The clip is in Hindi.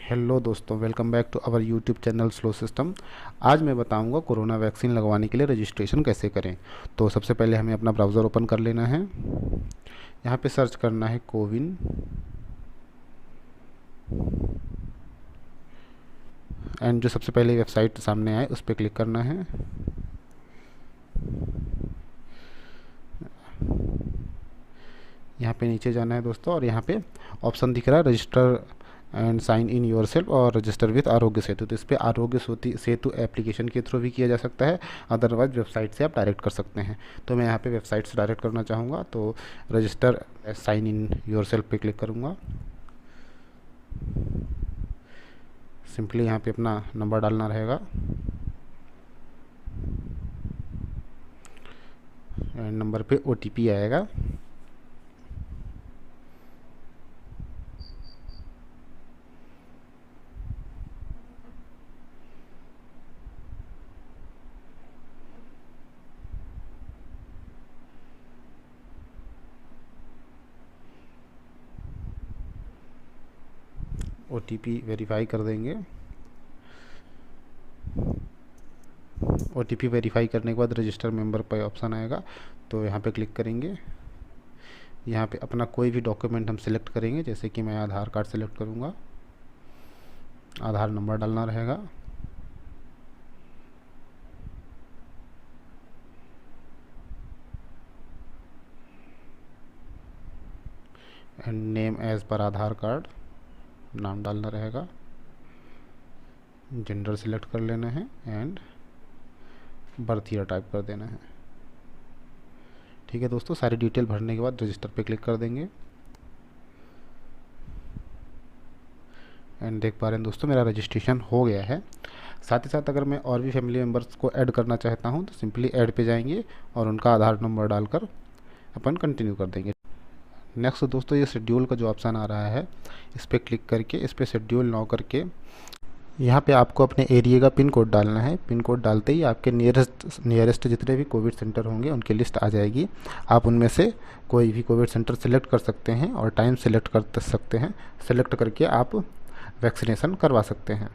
हेलो दोस्तों, welcome back to our YouTube channel slow system. आज मैं बताऊंगा कोरोना वैक्सीन लगवाने के लिए रजिस्ट्रेशन कैसे करें। तो सबसे पहले हमें अपना ब्राउज़र ओपन कर लेना है। यहाँ पे सर्च करना है कोविन एंड जो सबसे पहले वेबसाइट सामने आए उस पर क्लिक करना है। यहाँ पे नीचे जाना है दोस्तों और यहाँ पे ऑप्शन दिख रहा है register and sign in yourself और रजिस्टर विथ आरोग्य सेतु। तो इस पर आरोग्य सेतु एप्लीकेशन के थ्रू भी किया जा सकता है, अदरवाइज वेबसाइट से आप डायरेक्ट कर सकते हैं। तो मैं यहाँ पे वेबसाइट से डायरेक्ट करना चाहूँगा, तो register sign in yourself पे क्लिक करूँगा। सिंपली यहाँ पे अपना नंबर डालना रहेगा एंड नंबर पे OTP आएगा। OTP वेरीफाई कर देंगे। OTP वेरीफाई करने के बाद रजिस्टर मेंबर पर ऑप्शन आएगा, तो यहाँ पे क्लिक करेंगे। यहाँ पे अपना कोई भी डॉक्यूमेंट हम सिलेक्ट करेंगे, जैसे कि मैं आधार कार्ड सिलेक्ट करूँगा। आधार नंबर डालना रहेगा। And name as per Aadhaar card, नाम डालना रहेगा। जेंडर सिलेक्ट कर लेना है एंड बर्थ ईयर टाइप कर देना है। ठीक है दोस्तों, सारी डिटेल भरने के बाद रजिस्टर पे क्लिक कर देंगे। एंड देख पा रहे हैं दोस्तों, मेरा रजिस्ट्रेशन हो गया है। साथ ही साथ अगर मैं और भी फैमिली मेम्बर्स को ऐड करना चाहता हूं तो सिंपली ऐड पे जाएंगे और उनका आधार नंबर डालकर अपन कंटिन्यू कर देंगे। नेक्स्ट दोस्तों, ये शेड्यूल का जो ऑप्शन आ रहा है इस पर क्लिक करके इस पर शेड्यूल नाउ करके यहाँ पे आपको अपने एरिया का पिन कोड डालना है। पिन कोड डालते ही आपके नियरेस्ट जितने भी कोविड सेंटर होंगे उनकी लिस्ट आ जाएगी। आप उनमें से कोई भी कोविड सेंटर सेलेक्ट कर सकते हैं और टाइम सेलेक्ट कर सकते हैं। सेलेक्ट करके आप वैक्सीनेशन करवा सकते हैं।